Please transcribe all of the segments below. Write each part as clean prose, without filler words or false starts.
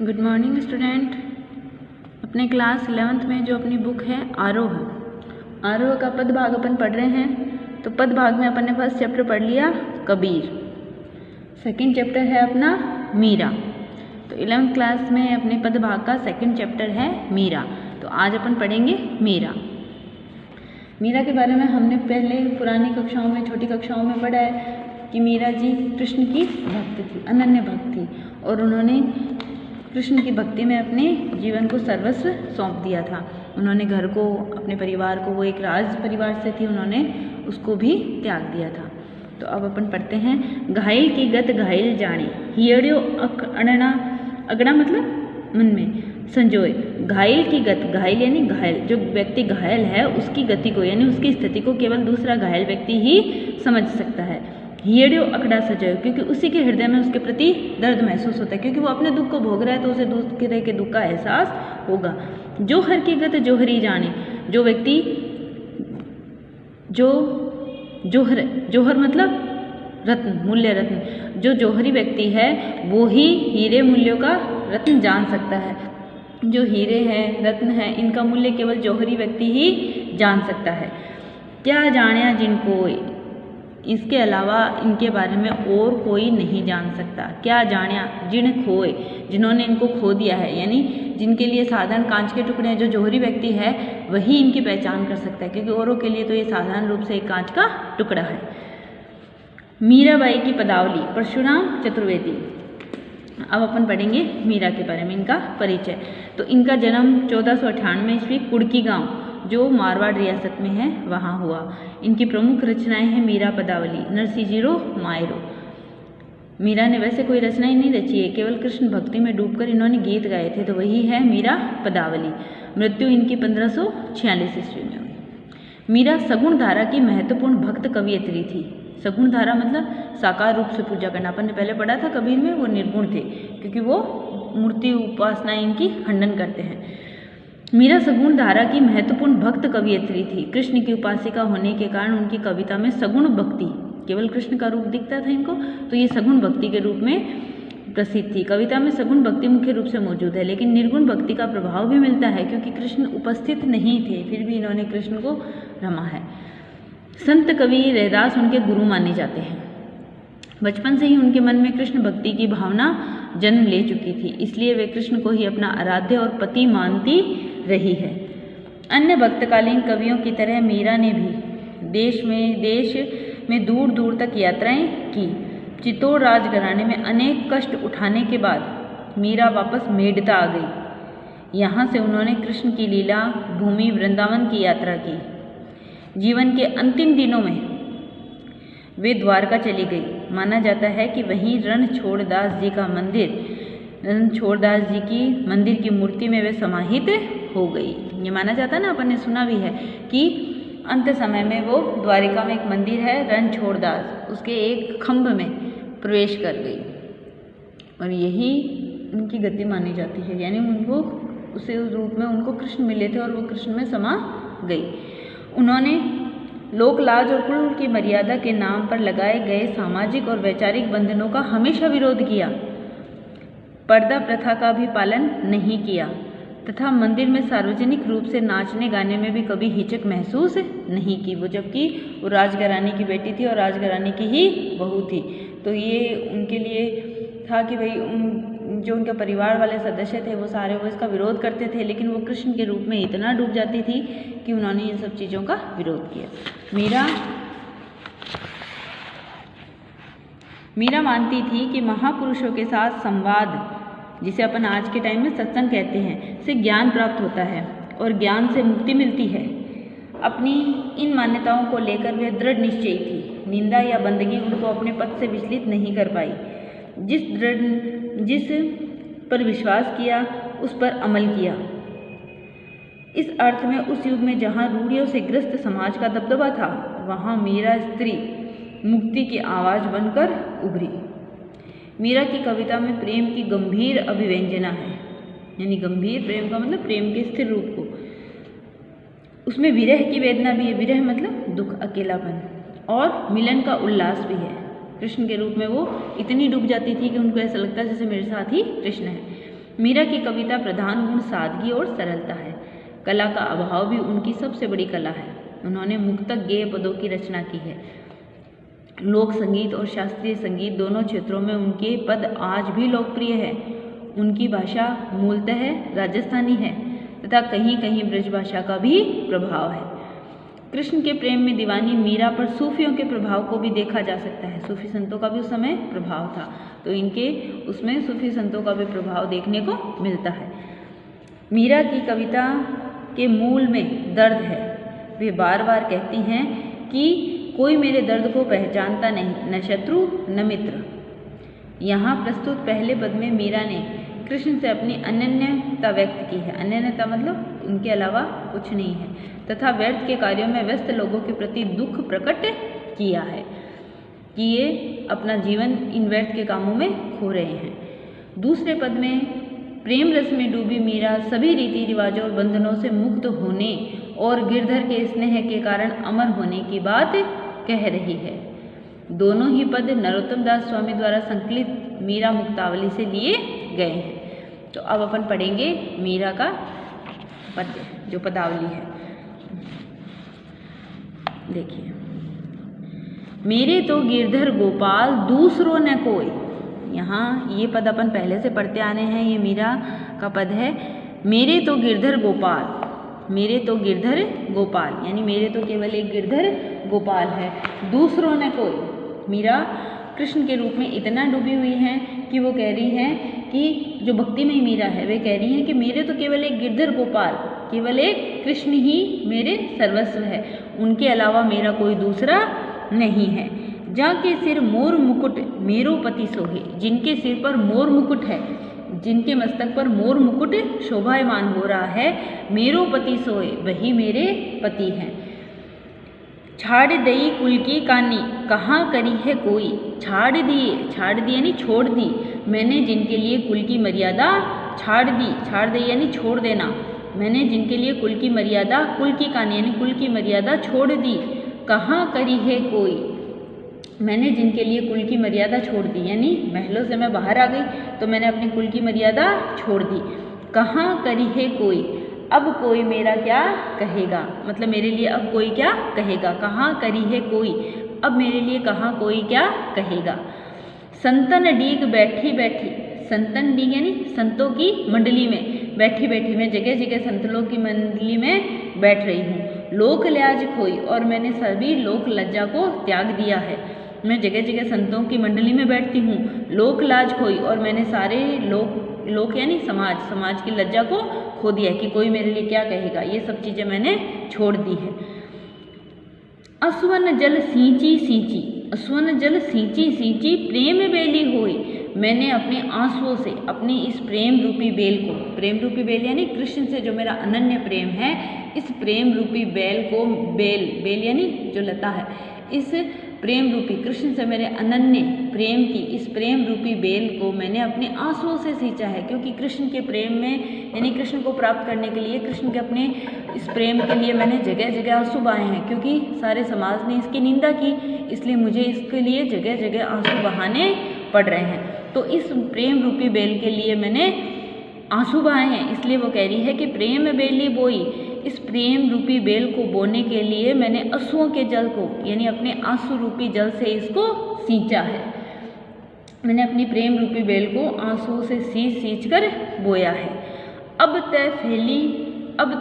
Good morning student. अपने class 11th में जो अपनी बुक है आरोह का पद भाग अपन पढ़ रहे हैं। तो पद भाग में अपन ने फर्स्ट चैप्टर पढ़ लिया कबीर, सेकंड चैप्टर है अपना मीरा। तो 11th क्लास में अपने पद भाग का सेकंड चैप्टर है मीरा। तो आज अपन पढ़ेंगे मीरा। मीरा के बारे में हमने पहले पुरानी कक्षाओं में, छोटी कक्षाओं में पढ़ा है कि मीरा जी कृष्ण की भक्त थी, अनन्य भक्त थी, और उन्होंने कृष्ण की भक्ति में अपने जीवन को सर्वस्व सौंप दिया था। उन्होंने घर को, अपने परिवार को, वो एक राज परिवार से थी, उन्होंने उसको भी त्याग दिया था। तो अब अपन पढ़ते हैं। घायल की गत घायल जाने, हियड़ो अड़ना, अगड़ा मतलब मन में, संजोए। घायल की गत, घायल यानी घायल, जो व्यक्ति घायल है उसकी गति को यानी उसकी स्थिति को केवल दूसरा घायल व्यक्ति ही समझ सकता है। हियड़ो अकड़ा सजो, क्योंकि उसी के हृदय में उसके प्रति दर्द महसूस होता है, क्योंकि वो अपने दुख को भोग रहा है तो उसे दूसरे के दुख का एहसास होगा। जोहर की गत जोहरी जाने, जो व्यक्ति जोहर मतलब रत्न, मूल्य रत्न, जो जोहरी व्यक्ति है वो ही हीरे मूल्यों का रत्न जान सकता है। जो हीरे हैं, रत्न हैं, इनका मूल्य केवल जोहरी व्यक्ति ही जान सकता है। क्या जाने जिनको, इसके अलावा इनके बारे में और कोई नहीं जान सकता। क्या जान्या जिन खोए, जिन्होंने इनको खो दिया है, यानी जिनके लिए साधारण कांच के टुकड़े हैं, जो जोहरी व्यक्ति है वही इनकी पहचान कर सकता है, क्योंकि औरों के लिए तो ये साधारण रूप से एक कांच का टुकड़ा है। मीराबाई की पदावली, परशुराम चतुर्वेदी। अब अपन पढ़ेंगे मीरा के बारे में, इनका परिचय। तो इनका जन्म 1498 ईस्वी कुड़की गांव, जो मारवाड़ रियासत में है, वहाँ हुआ। इनकी प्रमुख रचनाएं हैं मीरा पदावली, नरसिंजीरो मायरो। मीरा ने वैसे कोई रचनाएं नहीं रची है, केवल कृष्ण भक्ति में डूबकर इन्होंने गीत गाए थे, तो वही है मीरा पदावली। मृत्यु इनकी 1546 ईस्वी में हुई। मीरा सगुण धारा की महत्वपूर्ण भक्त कवियत्री थी। सगुण धारा मतलब साकार रूप से पूजा करना। अपन ने पहले पढ़ा था कबीर में वो निर्गुण थे, क्योंकि वो मूर्ति उपासना इनकी खंडन करते हैं। मीरा सगुण धारा की महत्वपूर्ण भक्त कवियत्री थी। कृष्ण की उपासिका होने के कारण उनकी कविता में सगुण भक्ति, केवल कृष्ण का रूप दिखता था इनको, तो ये सगुण भक्ति के रूप में प्रसिद्ध थी। कविता में सगुण भक्ति मुख्य रूप से मौजूद है, लेकिन निर्गुण भक्ति का प्रभाव भी मिलता है, क्योंकि कृष्ण उपस्थित नहीं थे, फिर भी इन्होंने कृष्ण को रमा है। संत कवि रैदास उनके गुरु माने जाते हैं। बचपन से ही उनके मन में कृष्ण भक्ति की भावना जन्म ले चुकी थी, इसलिए वे कृष्ण को ही अपना आराध्य और पति मानती रही है। अन्य भक्तकालीन कवियों की तरह मीरा ने भी देश में दूर दूर तक यात्राएं की। चित्तौड़ राजघराने में अनेक कष्ट उठाने के बाद मीरा वापस मेड़ता आ गई। यहाँ से उन्होंने कृष्ण की लीला भूमि वृंदावन की यात्रा की। जीवन के अंतिम दिनों में वे द्वारका चली गई। माना जाता है कि वहीं रणछोड़दास जी का मंदिर, रणछोड़दास जी की मंदिर की मूर्ति में वे समाहित हो गई। ये माना जाता है ना, अपन ने सुना भी है कि अंत समय में वो द्वारिका में एक मंदिर है रणछोड़दास, उसके एक खंभ में प्रवेश कर गई, और यही उनकी गति मानी जाती है। यानी उनको उसे उस रूप में उनको कृष्ण मिले थे और वो कृष्ण में समा गई। उन्होंने लोक लाज और कुल की मर्यादा के नाम पर लगाए गए सामाजिक और वैचारिक बंधनों का हमेशा विरोध किया। पर्दा प्रथा का भी पालन नहीं किया, तथा मंदिर में सार्वजनिक रूप से नाचने गाने में भी कभी हिचक महसूस नहीं की। वो जबकि वो राजघराने की बेटी थी और राजघराने की ही बहू थी, तो ये उनके लिए था कि भाई जो उनके परिवार वाले सदस्य थे वो सारे वो इसका विरोध करते थे, लेकिन वो कृष्ण के रूप में इतना डूब जाती थी कि उन्होंने इन सब चीज़ों का विरोध किया। मीरा मानती थी कि महापुरुषों के साथ संवाद, जिसे अपन आज के टाइम में सत्संग कहते हैं, से ज्ञान प्राप्त होता है और ज्ञान से मुक्ति मिलती है। अपनी इन मान्यताओं को लेकर वह दृढ़ निश्चयी थी। निंदा या बंदगी उनको अपने पथ से विचलित नहीं कर पाई। जिस पर विश्वास किया उस पर अमल किया। इस अर्थ में उस युग में जहाँ रूढ़ियों से ग्रस्त समाज का दबदबा था, वहाँ मीरा स्त्री मुक्ति की आवाज़ बनकर उभरी। मीरा की कविता में प्रेम की गंभीर अभिव्यंजना है, यानी गंभीर प्रेम का मतलब प्रेम के स्थिर रूप को। उसमें विरह की वेदना भी है, विरह मतलब दुख, अकेलापन, और मिलन का उल्लास भी है। कृष्ण के रूप में वो इतनी डूब जाती थी कि उनको ऐसा लगता है जैसे मेरे साथ ही कृष्ण है। मीरा की कविता प्रधान गुण सादगी और सरलता है। कला का अभाव भी उनकी सबसे बड़ी कला है। उन्होंने मुक्तक गेय पदों की रचना की है। लोक संगीत और शास्त्रीय संगीत दोनों क्षेत्रों में उनके पद आज भी लोकप्रिय है। उनकी भाषा मूलतः राजस्थानी है तथा कहीं कहीं ब्रज भाषा का भी प्रभाव है। कृष्ण के प्रेम में दीवानी मीरा पर सूफियों के प्रभाव को भी देखा जा सकता है। सूफी संतों का भी उस समय प्रभाव था, तो इनके उसमें सूफी संतों का भी प्रभाव देखने को मिलता है। मीरा की कविता के मूल में दर्द है। वे बार बार कहती हैं कि कोई मेरे दर्द को पहचानता नहीं, न शत्रु न मित्र। यहाँ प्रस्तुत पहले पद में मीरा ने कृष्ण से अपनी अनन्यता व्यक्त की है। अनन्यता मतलब उनके अलावा कुछ नहीं है, तथा व्यर्थ के कार्यों में व्यस्त लोगों के प्रति दुख प्रकट किया है कि ये अपना जीवन इन व्यर्थ के कामों में खो रहे हैं। दूसरे पद में प्रेम रस में डूबी मीरा सभी रीति रिवाजों और बंधनों से मुक्त होने और गिरधर के स्नेह के कारण अमर होने की बात कह रही है। दोनों ही पद नरोत्तम दास स्वामी द्वारा संकलित मीरा मुक्तावली से लिए गए हैं। तो अब अपन पढ़ेंगे मीरा का पद्य, जो पदावली है। देखिए, मेरे तो गिरधर गोपाल दूसरो न कोई। यहाँ ये पद अपन पहले से पढ़ते आ रहे हैं, ये मीरा का पद है। मेरे तो गिरधर गोपाल, मेरे तो गिरधर गोपाल, यानी मेरे तो केवल एक गिरधर गोपाल है, दूसरों न कोई। मीरा कृष्ण के रूप में इतना डूबी हुई हैं कि वो कह रही हैं कि जो भक्तिमयी मीरा है वे कह रही हैं कि मेरे तो केवल एक गिरधर गोपाल, केवल एक कृष्ण ही मेरे सर्वस्व है, उनके अलावा मेरा कोई दूसरा नहीं है। जाके सिर मोर मुकुट मेरो पति सोहे, जिनके सिर पर मोर मुकुट है, जिनके मस्तक पर मोर मुकुट शोभायमान हो रहा है, मेरो पति सोए, वही मेरे पति हैं। छाड़ दई कुल की कानी कहाँ करी है कोई। छाड़ दिए यानी छोड़ दी मैंने जिनके लिए कुल की मर्यादा छाड़ दी। छाड़ दी यानी छोड़ देना। मैंने जिनके लिए कुल की मर्यादा, कुल की कानी यानी कुल की मर्यादा छोड़ दी। कहाँ करी है कोई, मैंने जिनके लिए कुल की मर्यादा छोड़ दी, यानी महलों से मैं बाहर आ गई तो मैंने अपनी कुल की मर्यादा छोड़ दी। कहाँ करी है कोई, अब कोई मेरा क्या कहेगा, मतलब मेरे लिए अब कोई क्या कहेगा। कहाँ करी है कोई, अब मेरे लिए कहाँ कोई क्या कहेगा। संतन डीग बैठी बैठी, संतन डीग यानी संतों की मंडली में बैठी बैठी, मैं जगह जगह संत लोग की मंडली में बैठ रही हूँ। लोक लाज खोई, और मैंने सभी लोक लज्जा को त्याग दिया है। मैं जगह जगह संतों की मंडली में बैठती हूँ। लोक लाज खोई, और मैंने सारे लोक यानी समाज की लज्जा को खो दिया कि कोई मेरे लिए क्या कहेगा, ये सब चीज़ें मैंने छोड़ दी है। असवन जल सींची सींची, असवन जल सींची सींची प्रेम बेली होई, मैंने अपने आंसुओं से अपनी इस प्रेम रूपी बेल को, प्रेम रूपी बेल यानी कृष्ण से जो मेरा अनन्य प्रेम है, इस प्रेम रूपी बेल को, बेल यानी जो लता है, इस प्रेम रूपी कृष्ण से मेरे अनन्य प्रेम की इस प्रेम रूपी बेल को मैंने अपने आंसुओं से सींचा है। क्योंकि कृष्ण के प्रेम में यानी कृष्ण को प्राप्त करने के लिए, कृष्ण के अपने इस प्रेम के लिए मैंने जगह जगह आंसू बहाए हैं। क्योंकि सारे समाज ने इसकी निंदा की, इसलिए मुझे इसके लिए जगह जगह आंसू बहाने पड़ रहे हैं। तो इस प्रेम रूपी बेल के लिए मैंने आंसू बहाए हैं। इसलिए वो कह रही है कि प्रेम बेली बोई, इस प्रेम रूपी बेल को बोने के लिए मैंने आंसुओं के जल को यानी अपने आंसू रूपी जल से इसको सींचा है। मैंने अपनी प्रेम रूपी बेल को आंसुओं से सींच कर बोया है। अब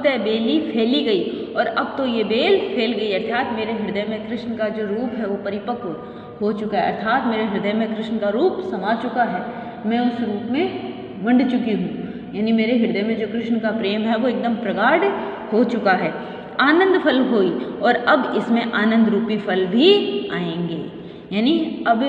तय बेली फैली गई, और अब तो ये बेल फैल गई, अर्थात मेरे हृदय में कृष्ण का जो रूप है वो परिपक्व हो चुका है, अर्थात मेरे हृदय में कृष्ण का रूप समा चुका है। मैं उस रूप में मंड चुकी हूँ, यानी मेरे हृदय में जो कृष्ण का प्रेम है वो एकदम प्रगाढ़ हो चुका है। आनंद फल होई, और अब इसमें आनंद रूपी फल भी आएंगे। यानी अब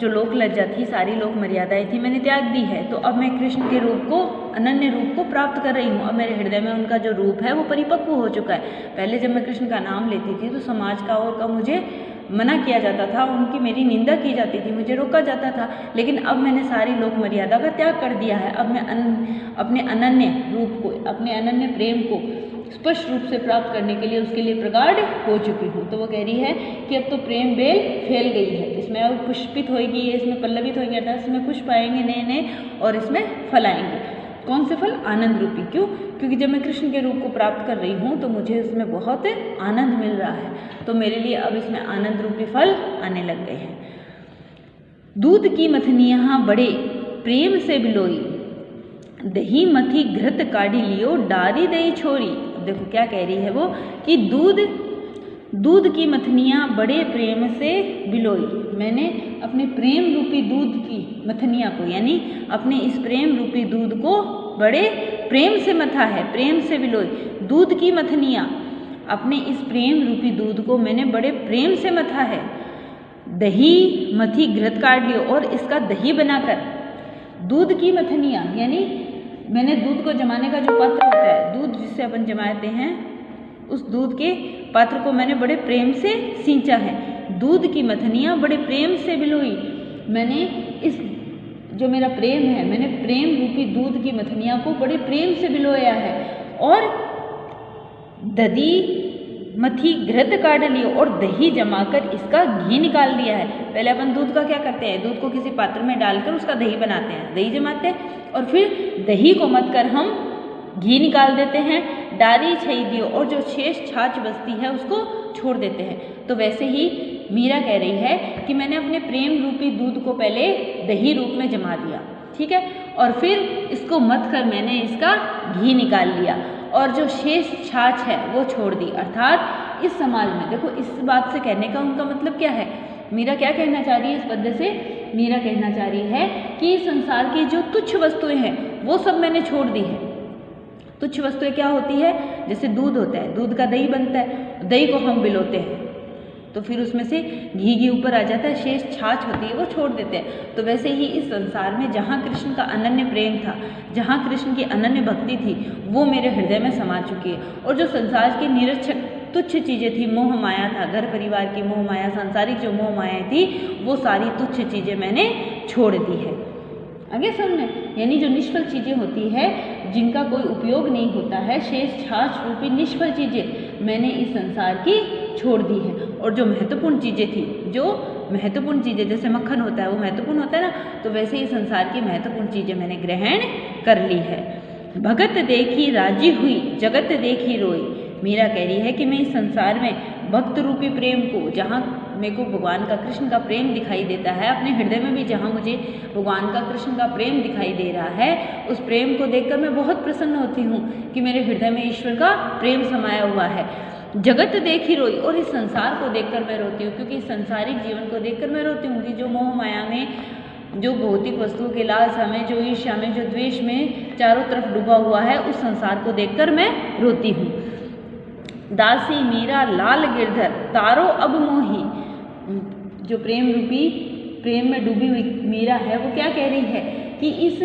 जो लोक लज्जा थी, सारी लोक मर्यादाएं थी, मैंने त्याग दी है। तो अब मैं कृष्ण के रूप को, अनन्य रूप को प्राप्त कर रही हूँ। अब मेरे हृदय में उनका जो रूप है वो परिपक्व हो चुका है। पहले जब मैं कृष्ण का नाम लेती थी तो समाज का और का मुझे मना किया जाता था, उनकी मेरी निंदा की जाती थी, मुझे रोका जाता था। लेकिन अब मैंने सारी लोक मर्यादा का त्याग कर दिया है। अब मैं अपने अनन्य रूप को, अपने अनन्य प्रेम को स्पष्ट रूप से प्राप्त करने के लिए उसके लिए प्रगाढ़ हो चुकी हूँ। तो वो कह रही है कि अब तो प्रेम बेल फैल गई है, इसमें अब पुष्पित होगी, इसमें पल्लवित होगी, अर्थात इसमें पुष्प आएंगे नए नए और इसमें फल आएंगे। कौन से फल? आनंद रूपी। क्यों? क्योंकि जब मैं कृष्ण के रूप को प्राप्त कर रही हूँ तो मुझे इसमें बहुत आनंद मिल रहा है, तो मेरे लिए अब इसमें आनंद रूपी फल आने लग गए हैं। दूध की मथनियाँ बड़े प्रेम से बिलोई, दही मथी घृत काढ़ी लियो, डारी दही छोरी। देखो क्या कह रही है वो कि दूध की मथनियाँ बड़े प्रेम से बिलोई, मैंने अपने प्रेम रूपी दूध की मथनियाँ को, यानी अपने इस प्रेम रूपी दूध को बड़े प्रेम से मथा है, प्रेम से बिलोई। दूध की मथनियाँ, अपने इस प्रेम रूपी दूध को मैंने बड़े प्रेम से मथा है। दही मथी घृत काढ़ लियो, और इसका दही बनाकर, दूध की मथनियाँ यानी मैंने दूध को जमाने का जो पात्र होता है, दूध जिससे अपन जमाते हैं, उस दूध के पात्र को मैंने बड़े प्रेम से सींचा है। दूध की मथनियाँ बड़े प्रेम से बिलोई, मैंने इस जो मेरा प्रेम है, मैंने प्रेम रूपी दूध की मथनियाँ को बड़े प्रेम से बिलोया है। और दधी मथी घृत काढ़ लियो, और दही जमाकर इसका घी निकाल लिया है। पहले अपन दूध का क्या करते हैं, दूध को किसी पात्र में डालकर उसका दही बनाते हैं, दही जमाते हैं, और फिर दही को मथ कर हम घी निकाल देते हैं। डारी छई दियो, और जो शेष छाछ बचती है उसको छोड़ देते हैं। तो वैसे ही मीरा कह रही है कि मैंने अपने प्रेम रूपी दूध को पहले दही रूप में जमा दिया, ठीक है, और फिर इसको मथ कर मैंने इसका घी निकाल लिया, और जो शेष छाछ है वो छोड़ दी। अर्थात इस समाज में, देखो इस बात से कहने का उनका मतलब क्या है, मीरा क्या कहना चाह रही है इस पद्य से? मीरा कहना चाह रही है कि संसार की जो तुच्छ वस्तुएं हैं वो सब मैंने छोड़ दी है। तुच्छ वस्तुएं क्या होती है? जैसे दूध होता है, दूध का दही बनता है, दही को हम बिलोते हैं तो फिर उसमें से घी ऊपर आ जाता है, शेष छाछ होती है वो छोड़ देते हैं। तो वैसे ही इस संसार में जहाँ कृष्ण का अनन्य प्रेम था, जहाँ कृष्ण की अनन्य भक्ति थी, वो मेरे हृदय में समा चुकी है। और जो संसार की निरक्षक तुच्छ चीज़ें थी, मोह माया था, घर परिवार की मोह माया, सांसारिक जो मोह माया थी, वो सारी तुच्छ चीज़ें मैंने छोड़ दी है। आगे समझे, यानी जो निष्फल चीज़ें होती है, जिनका कोई उपयोग नहीं होता है, शेष छाछ रूपी निष्फल चीज़ें मैंने इस संसार की छोड़ दी है। और जो महत्वपूर्ण चीज़ें थी, जो महत्वपूर्ण चीज़ें, जैसे मक्खन होता है वो महत्वपूर्ण होता है ना, तो वैसे ही संसार की महत्वपूर्ण चीज़ें मैंने ग्रहण कर ली है। भगत देखी राजी हुई, जगत देखी रोई। मीरा कह रही है कि मैं इस संसार में भक्त रूपी प्रेम को, जहाँ मेरे को भगवान का, कृष्ण का प्रेम दिखाई देता है, अपने हृदय में भी जहाँ मुझे भगवान का, कृष्ण का प्रेम दिखाई दे रहा है, उस प्रेम को देखकर मैं बहुत प्रसन्न होती हूँ कि मेरे हृदय में ईश्वर का प्रेम समाया हुआ है। जगत देखी रोई, और इस संसार को देखकर मैं रोती हूँ, क्योंकि इस सांसारिक जीवन को देखकर मैं रोती हूँ कि जो मोह माया में, जो भौतिक वस्तुओं के लालसा में, जो ईर्ष्या में, जो द्वेष में चारों तरफ डूबा हुआ है, उस संसार को देखकर मैं रोती हूँ। दासी मीरा लाल गिरधर तारो अब मोही, जो प्रेम रूपी प्रेम में डूबी हुई मीरा है वो क्या कह रही है कि इस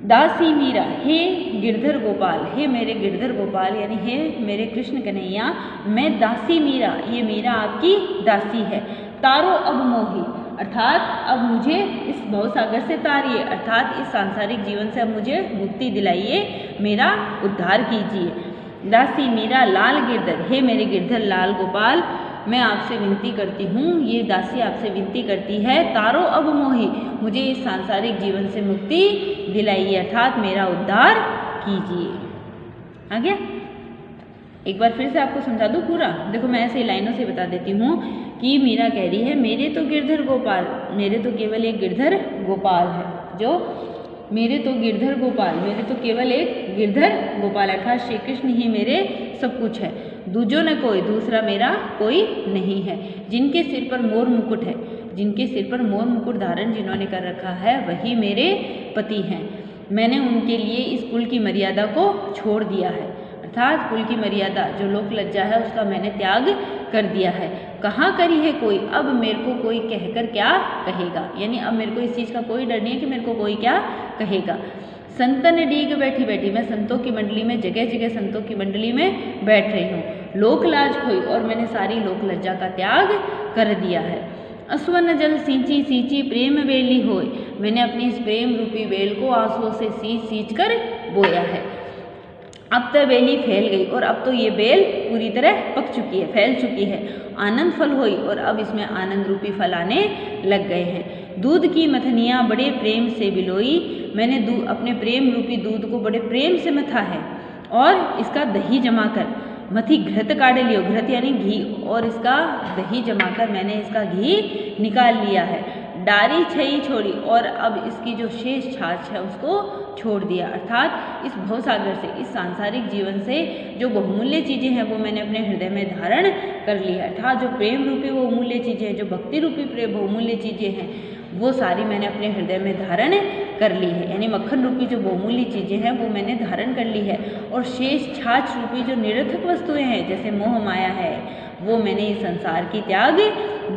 दासी मीरा, हे गिरधर गोपाल, हे मेरे गिरधर गोपाल, यानी हे मेरे कृष्ण कन्हैया, मैं दासी मीरा, ये मीरा आपकी दासी है। तारो अब मोही, अर्थात अब मुझे इस भवसागर से तारिए, अर्थात इस सांसारिक जीवन से अब मुझे मुक्ति दिलाइए, मेरा उद्धार कीजिए। दासी मीरा लाल गिरधर, हे मेरे गिरधर लाल गोपाल, मैं आपसे विनती करती हूँ, ये दासी आपसे विनती करती है, तारो अब मोही, मुझे इस सांसारिक जीवन से मुक्ति दिलाइए, अर्थात मेरा उद्धार कीजिए। आ गया? एक बार फिर से आपको समझा दूँ पूरा। देखो मैं ऐसे लाइनों से बता देती हूँ कि मीरा कह रही है, मेरे तो गिरधर गोपाल, मेरे तो केवल एक गिरधर गोपाल है, जो मेरे तो गिरधर गोपाल, मेरे तो केवल एक गिरधर गोपाल, अर्थात श्री कृष्ण ही मेरे सब कुछ है, दूजो न कोई, दूसरा मेरा कोई नहीं है। जिनके सिर पर मोर मुकुट है, जिनके सिर पर मोर मुकुट धारण जिन्होंने कर रखा है, वही मेरे पति हैं। मैंने उनके लिए इस कुल की मर्यादा को छोड़ दिया है, अर्थात कुल की मर्यादा जो लोक लज्जा है उसका मैंने त्याग कर दिया है। कहाँ करी है कोई, अब मेरे को कोई कहकर क्या कहेगा, यानी अब मेरे को इस चीज़ का कोई डर नहीं है कि मेरे को कोई क्या कहेगा। संतन डीग बैठी बैठी, मैं संतों की मंडली में, जगह जगह संतों की मंडली में बैठ रही हूँ। लोक लाज खोई, और मैंने सारी लोक लज्जा का त्याग कर दिया है। असवन जल सींची सींची प्रेम बेली होय, मैंने अपनी इस प्रेम रूपी बेल को आंसुओं से सींच सींच कर बोया है। अब तो बेली फैल गई, और अब तो ये बेल पूरी तरह पक चुकी है, फैल चुकी है। आनंद फल हुई, और अब इसमें आनंद रूपी फल आने लग गए हैं। दूध की मथनियाँ बड़े प्रेम से बिलोई, मैंने अपने प्रेम रूपी दूध को बड़े प्रेम से मथा है और इसका दही जमा कर मथी घृत काढ़े लियो, घृत यानी घी, और इसका दही जमाकर मैंने इसका घी निकाल लिया है। डारी छई छोड़ी, और अब इसकी जो शेष छाछ है उसको छोड़ दिया, अर्थात इस भवसागर से, इस सांसारिक जीवन से जो बहुमूल्य चीज़ें हैं वो मैंने अपने हृदय में धारण कर ली है। अर्थात जो प्रेम रूपी वो अमूल्य चीज़ें हैं, जो भक्ति रूपी बहुमूल्य चीज़ें हैं, वो सारी मैंने अपने हृदय में धारण कर ली है। यानी मक्खन रूपी जो बहुमूल्य चीज़ें हैं वो मैंने धारण कर ली है, और शेष छाछ रूपी जो निरर्थक वस्तुएं हैं जैसे मोह माया है वो मैंने इस संसार की त्याग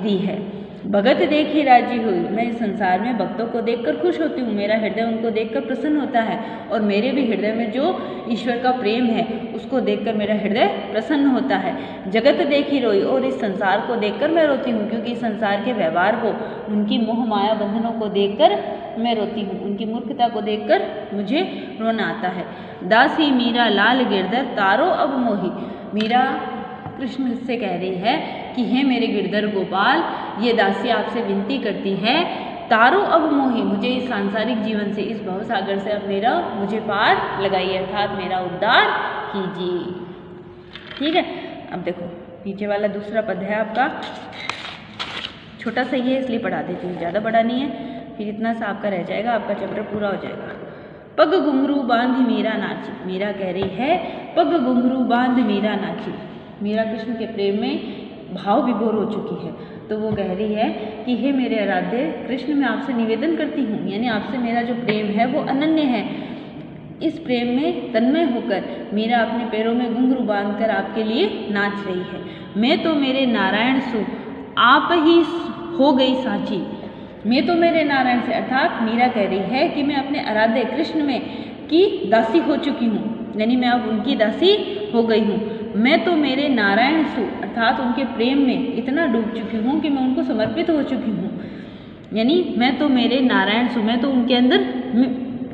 दी है। भगत देखी राजी हुई, मैं इस संसार में भक्तों को देखकर खुश होती हूँ, मेरा हृदय उनको देखकर प्रसन्न होता है, और मेरे भी हृदय में जो ईश्वर का प्रेम है उसको देखकर मेरा हृदय प्रसन्न होता है। जगत देखी रोई, और इस संसार को देखकर मैं रोती हूँ, क्योंकि इस संसार के व्यवहार को, उनकी मोह माया बंधनों को देखकर मैं रोती हूँ, उनकी मूर्खता को देखकर मुझे रोना आता है। दासी मीरा लाल गिरधर तारो अब मोही, मीरा कृष्ण से कह रही है कि हे मेरे गिरधर गोपाल, ये दासी आपसे विनती करती है, तारो अब मोही, मुझे इस सांसारिक जीवन से, इस भवसागर से अब मुझे पार लगाइए, अर्थात मेरा उद्धार कीजिए। ठीक है, अब देखो नीचे वाला दूसरा पद है आपका, छोटा सा ही है इसलिए पढ़ा देती हूँ, ज़्यादा बड़ा नहीं है, फिर इतना सा आपका रह जाएगा, आपका चैप्टर पूरा हो जाएगा। पग घुंघरू बांध मीरा नाची, मीरा कह रही है पग घुंघरू बांध मीरा नाची, मीरा कृष्ण के प्रेम में भाव विभोर हो चुकी है, तो वो कह रही है कि हे मेरे आराध्य कृष्ण, मैं आपसे निवेदन करती हूँ, यानी आपसे मेरा जो प्रेम है वो अनन्य है, इस प्रेम में तन्मय होकर मीरा अपने पैरों में घुंघरू बांधकर आपके लिए नाच रही है। मैं तो मेरे नारायण सु आप ही हो गई साची, मैं तो मेरे नारायण से, अर्थात मीरा कह रही है कि मैं अपने आराध्य कृष्ण में की दासी हो चुकी हूँ, यानी मैं अब उनकी दासी हो गई हूँ। मैं तो मेरे नारायण सु, अर्थात उनके प्रेम में इतना डूब चुकी हूँ कि मैं उनको समर्पित हो चुकी हूँ, यानी मैं तो मेरे नारायण सु, मैं तो उनके अंदर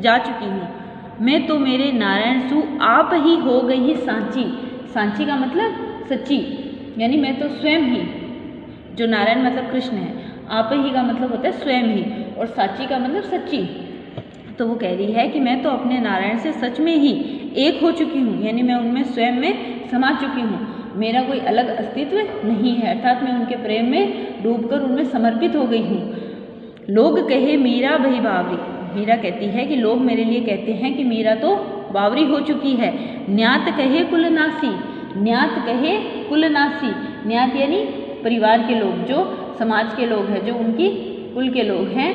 जा चुकी हूँ। मैं तो मेरे नारायण सु आप ही हो गई ही सांची, सांची का मतलब सच्ची, यानी मैं तो स्वयं ही, जो नारायण मतलब कृष्ण है, आप ही का मतलब होता है स्वयं ही, और साची का मतलब सच्ची, तो वो कह रही है कि मैं तो अपने नारायण से सच में ही एक हो चुकी हूँ, यानी मैं उनमें स्वयं में समा चुकी हूँ, मेरा कोई अलग अस्तित्व नहीं है, अर्थात मैं उनके प्रेम में डूबकर उनमें समर्पित हो गई हूँ। लोग कहे मीरा भई बावरी, मीरा कहती है कि लोग मेरे लिए कहते हैं कि मीरा तो बावरी हो चुकी है। न्यात कहे कुलनासी, न्यात कहे कुलनासी, न्यात यानी परिवार के लोग, जो समाज के लोग हैं, जो उनकी कुल के लोग हैं,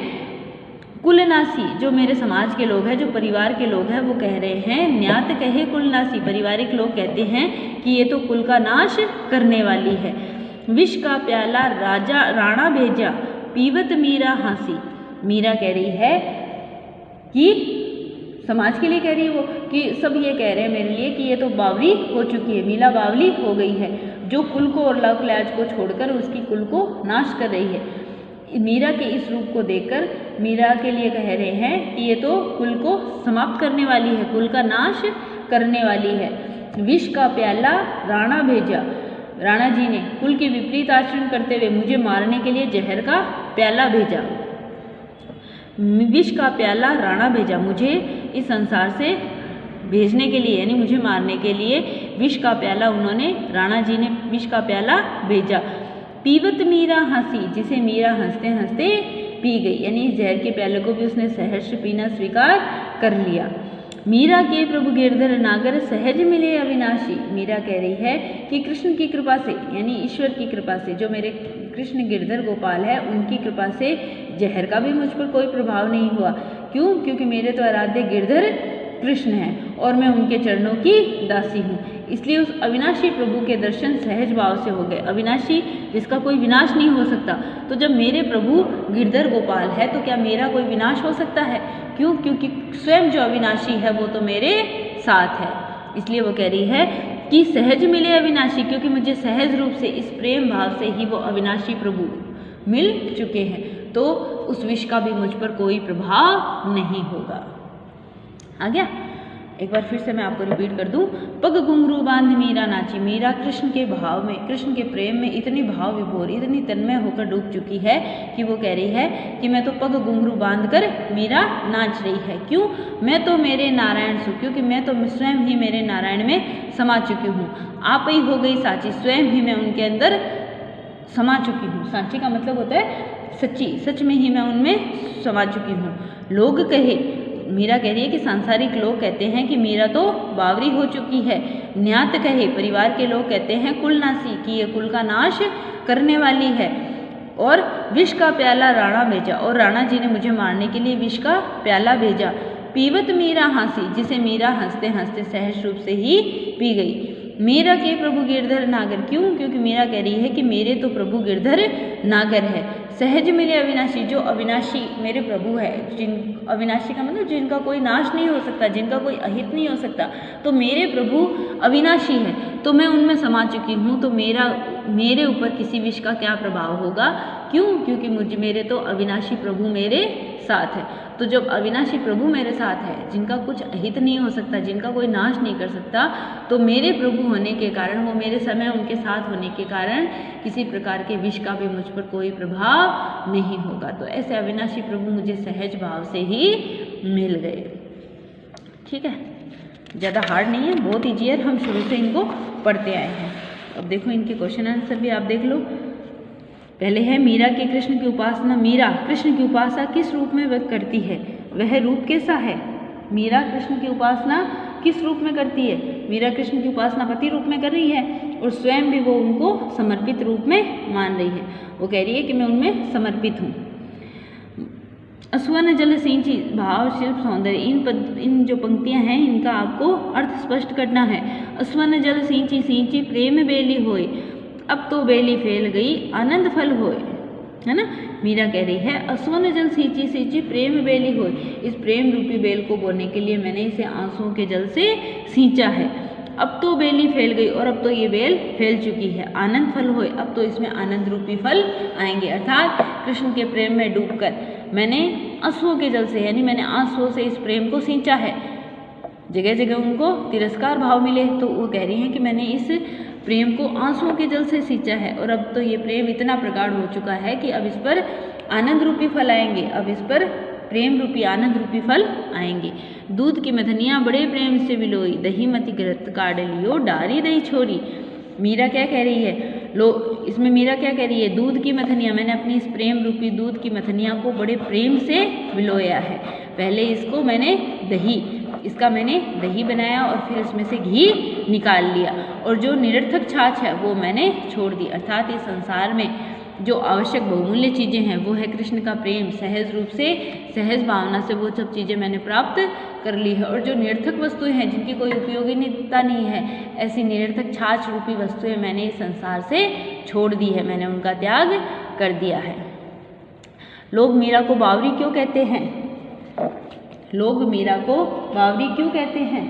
कुलनासी जो मेरे समाज के लोग हैं, जो परिवार के लोग हैं, वो कह रहे हैं न्यात कहे कुलनासी, पारिवारिक लोग कहते हैं कि ये तो कुल का नाश करने वाली है। विष का प्याला राजा राणा भेजा पीवत मीरा हंसी, मीरा कह रही है कि समाज के लिए कह रही है वो, कि सब ये कह रहे हैं मेरे लिए कि ये तो बावरी हो चुकी है, मीरा बावली हो गई है, जो कुल को और लव लाज को छोड़कर उसकी कुल को नाश कर रही है। मीरा के इस रूप को देखकर मीरा के लिए कह रहे हैं कि ये तो कुल को समाप्त करने वाली है, कुल का नाश करने वाली है। विष का प्याला राणा भेजा, राणा जी ने कुल के विपरीत आचरण करते हुए मुझे मारने के लिए जहर का प्याला भेजा। विष का प्याला राणा भेजा, मुझे इस संसार से भेजने के लिए, यानी मुझे मारने के लिए विष का प्याला उन्होंने, राणा जी ने विष का प्याला भेजा। पीवत मीरा हंसी, जिसे मीरा हंसते हंसते पी गई, यानी इस जहर के प्याले को भी उसने सहर्ष पीना स्वीकार कर लिया। मीरा के प्रभु गिरधर नागर सहज मिले अविनाशी, मीरा कह रही है कि कृष्ण की कृपा से, यानी ईश्वर की कृपा से, जो मेरे कृष्ण गिरधर गोपाल है उनकी कृपा से जहर का भी मुझ पर कोई प्रभाव नहीं हुआ। क्यों? क्योंकि मेरे तो आराध्य गिरधर कृष्ण हैं और मैं उनके चरणों की दासी हूँ, इसलिए उस अविनाशी प्रभु के दर्शन सहज भाव से हो गए। अविनाशी जिसका कोई विनाश नहीं हो सकता, तो जब मेरे प्रभु गिरधर गोपाल है तो क्या मेरा कोई विनाश हो सकता है? क्यों? क्योंकि स्वयं जो अविनाशी है वो तो मेरे साथ है। इसलिए वो कह रही है कि सहज मिले अविनाशी, क्योंकि मुझे सहज रूप से इस प्रेम भाव से ही वो अविनाशी प्रभु मिल चुके हैं, तो उस विष का भी मुझ पर कोई प्रभाव नहीं होगा। आ गया? एक बार फिर से मैं आपको रिपीट कर दूं, पग घुंघरू बांध मीरा नाची। मीरा कृष्ण के भाव में, कृष्ण के प्रेम में इतनी भाव विभोर, इतनी तन्मय होकर डूब चुकी है कि वो कह रही है कि मैं तो पग घुंघरू बांध कर मीरा नाच रही है। क्यों? मैं तो मेरे नारायण सु, क्योंकि मैं तो स्वयं ही मेरे नारायण में समा चुकी हूँ। आप ही हो गई साची, स्वयं ही मैं उनके अंदर समा चुकी हूँ। साची का मतलब होता है सच्ची, सच में ही मैं उनमें समा चुकी हूँ। लोग कहे, मीरा कह रही है कि सांसारिक लोग कहते हैं कि मीरा तो बावरी हो चुकी है। न्यात कहे, परिवार के लोग कहते हैं कुलनासी, कि ये कुल का नाश करने वाली है। और विष का प्याला राणा भेजा, और राणा जी ने मुझे मारने के लिए विष का प्याला भेजा। पीवत मीरा हंसी, जिसे मीरा हंसते हंसते सहज रूप से ही पी गई। मीरा के प्रभु गिरधर नागर, क्यों? क्योंकि मीरा कह रही है कि मेरे तो प्रभु गिरधर नागर है। सहज मिले अविनाशी, जो अविनाशी मेरे प्रभु है, जिन अविनाशी का मतलब जिनका कोई नाश नहीं हो सकता, जिनका कोई अहित नहीं हो सकता, तो मेरे प्रभु अविनाशी है, तो मैं उनमें समा चुकी हूँ। तो मेरे ऊपर किसी विष का क्या प्रभाव होगा? क्यों? क्योंकि मेरे तो अविनाशी प्रभु मेरे साथ है। तो जब अविनाशी प्रभु मेरे साथ है, जिनका कुछ अहित नहीं हो सकता, जिनका कोई नाश नहीं कर सकता, तो मेरे प्रभु होने के कारण, वो मेरे समय उनके साथ होने के कारण किसी प्रकार के विष का भी मुझ पर कोई प्रभाव नहीं होगा। तो ऐसे अविनाशी प्रभु मुझे सहज भाव से ही मिल गए। ठीक है, ज़्यादा हार्ड नहीं है, बहुत ईजी है, हम शुरू से इनको पढ़ते आए हैं। अब देखो इनके क्वेश्चन आंसर भी आप देख लो। पहले है मीरा के कृष्ण की उपासना। मीरा कृष्ण की उपासना किस रूप में व्यक्त करती है? वह रूप कैसा है? मीरा कृष्ण की उपासना किस रूप में करती है? मीरा कृष्ण की उपासना पति रूप में कर रही है और स्वयं भी वो उनको समर्पित रूप में मान रही है। वो कह रही है कि मैं उनमें समर्पित हूँ। अस्वन जल सिंची, भाव शिल्प सौंदर्य, इन जो पंक्तियां हैं इनका आपको अर्थ स्पष्ट करना है। अस्वन जल सिंची सिंची प्रेम बेली होए, अब तो बेली फैल गई आनंद फल होए, है ना। मीरा कह रही है अस्वन जल सींची सींची प्रेम बेली होए, इस प्रेम रूपी बेल को बोने के लिए मैंने इसे आंसुओं के जल से सींचा है। अब तो बेली फैल गई, और अब तो ये बेल फैल चुकी है। आनंद फल होए, अब तो इसमें आनंद रूपी फल आएंगे। अर्थात कृष्ण के प्रेम में डूबकर मैंने आंसुओं के जल से, यानी मैंने आंसुओं से इस प्रेम को सींचा है। जगह जगह उनको तिरस्कार भाव मिले, तो वो कह रही हैं कि मैंने इस प्रेम को आंसुओं के जल से सींचा है, और अब तो ये प्रेम इतना प्रगाढ़ हो चुका है कि अब इस पर आनंद रूपी फल आएंगे, अब इस पर प्रेम रूपी आनंद रूपी फल आएंगे। दूध की मथनियाँ बड़े प्रेम से बिलोई, दही मति घृत काढ़ लियो डारी दही छोरी। मीरा क्या कह रही है? इसमें मीरा क्या कह रही है? दूध की मथनियाँ, मैंने अपनी इस प्रेम रूपी दूध की मथनियाँ को बड़े प्रेम से बिलोया है। पहले इसको मैंने इसका मैंने दही बनाया और फिर इसमें से घी निकाल लिया, और जो निरर्थक छाछ है वो मैंने छोड़ दी। अर्थात इस संसार में जो आवश्यक बहुमूल्य चीज़ें हैं वो है कृष्ण का प्रेम। सहज रूप से, सहज भावना से वो सब चीज़ें मैंने प्राप्त कर ली है, और जो निरर्थक वस्तुएं हैं जिनकी कोई उपयोगिता नहीं है, ऐसी निरर्थक छाछ रूपी वस्तुएं मैंने इस संसार से छोड़ दी है, मैंने उनका त्याग कर दिया है। लोग मीरा को बावरी क्यों कहते हैं? लोग मीरा को बावरी क्यों कहते हैं?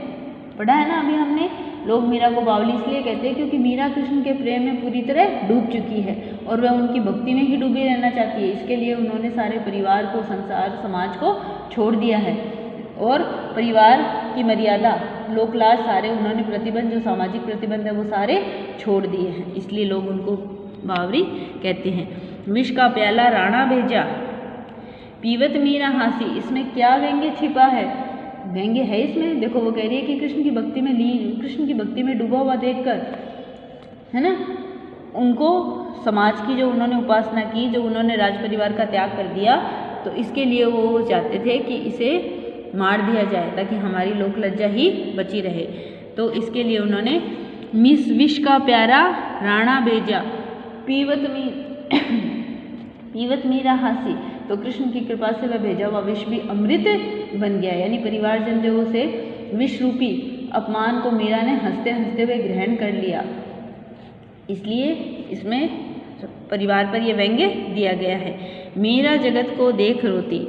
पढ़ा है ना अभी हमने। लोग मीरा को बावली इसलिए कहते हैं क्योंकि मीरा कृष्ण के प्रेम में पूरी तरह डूब चुकी है और वह उनकी भक्ति में ही डूबी रहना चाहती है। इसके लिए उन्होंने सारे परिवार को, संसार समाज को छोड़ दिया है, और परिवार की मर्यादा, लोकलाज सारे उन्होंने प्रतिबंध, जो सामाजिक प्रतिबंध है वो सारे छोड़ दिए हैं, इसलिए लोग उनको बावरी कहते हैं। विष का प्याला राणा भेजा, पीवत मीरा हंसी, इसमें क्या व्यंग्य छिपा है? व्यंग्य है इसमें। देखो वो कह रही है कि कृष्ण की भक्ति में कृष्ण की भक्ति में डूबा हुआ देखकर, है ना, उनको समाज की जो उन्होंने उपासना की, जो उन्होंने राज परिवार का त्याग कर दिया, तो इसके लिए वो चाहते थे कि इसे मार दिया जाए ताकि हमारी लोक लज्जा ही बची रहे। तो इसके लिए उन्होंने विष का प्यारा राणा भेजा, पीवत मीरा हंसी, तो कृष्ण की कृपा से वह भेजा हुआ विष भी अमृत बन गया। यानी परिवारजन जो उसे विष रूपी अपमान को मीरा ने हंसते हंसते हुए ग्रहण कर लिया, इसलिए इसमें परिवार पर यह व्यंग्य दिया गया है। मीरा जगत को देख रोती,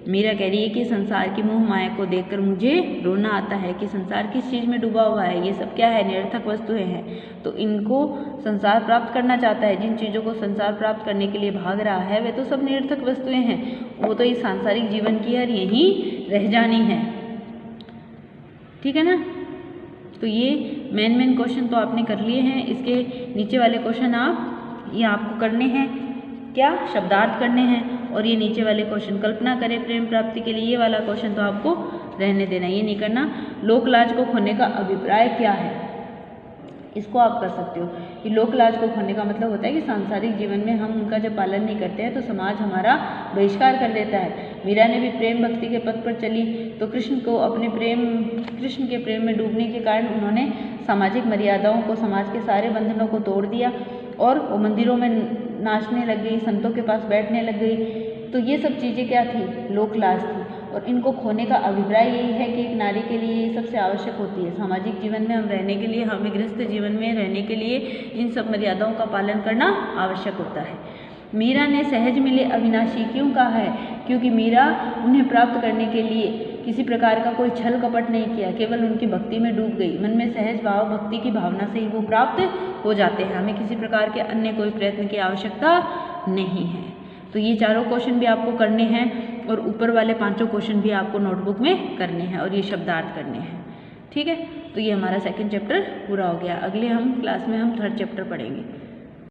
मीरा कह रही है कि संसार की मोह माया को देखकर मुझे रोना आता है कि संसार किस चीज़ में डूबा हुआ है, ये सब क्या है, निरर्थक वस्तुएं हैं, तो इनको संसार प्राप्त करना चाहता है। जिन चीज़ों को संसार प्राप्त करने के लिए भाग रहा है वे तो सब निरर्थक वस्तुएं हैं, वो तो इस सांसारिक जीवन की यार यहीं रह जानी है। ठीक है ना। तो ये मेन क्वेश्चन तो आपने कर लिए हैं। इसके नीचे वाले क्वेश्चन ये आपको करने हैं, क्या शब्दार्थ करने हैं, और ये नीचे वाले क्वेश्चन कल्पना करें प्रेम प्राप्ति के लिए, ये वाला क्वेश्चन तो आपको रहने देना, ये नहीं करना। लोक लाज को खोने का अभिप्राय क्या है, इसको आप कर सकते हो। कि लोक लाज को खोने का मतलब होता है कि सांसारिक जीवन में हम उनका जब पालन नहीं करते हैं तो समाज हमारा बहिष्कार कर देता है। मीरा ने भी प्रेम भक्ति के पथ पर चली तो कृष्ण के प्रेम में डूबने के कारण उन्होंने सामाजिक मर्यादाओं को, समाज के सारे बंधनों को तोड़ दिया और वो मंदिरों में नाचने लग गई, संतों के पास बैठने लग गई। तो ये सब चीज़ें क्या थी, लोक लाज थी। और इनको खोने का अभिप्राय यही है कि एक नारी के लिए ये सबसे आवश्यक होती है। सामाजिक जीवन में हम रहने के लिए, हमें गृहस्थ जीवन में रहने के लिए इन सब मर्यादाओं का पालन करना आवश्यक होता है। मीरा ने सहज मिले अविनाशी क्यों कहा है, क्योंकि मीरा उन्हें प्राप्त करने के लिए किसी प्रकार का कोई छल कपट नहीं किया, केवल उनकी भक्ति में डूब गई। मन में सहज भाव भक्ति की भावना से ही वो प्राप्त हो जाते हैं। हमें किसी प्रकार के अन्य कोई प्रयत्न की आवश्यकता नहीं है। तो ये चारों क्वेश्चन भी आपको करने हैं और ऊपर वाले 5 क्वेश्चन भी आपको नोटबुक में करने हैं और ये शब्दार्थ करने हैं। ठीक है, तो ये हमारा सेकंड चैप्टर पूरा हो गया। अगले क्लास में हम 3rd चैप्टर पढ़ेंगे।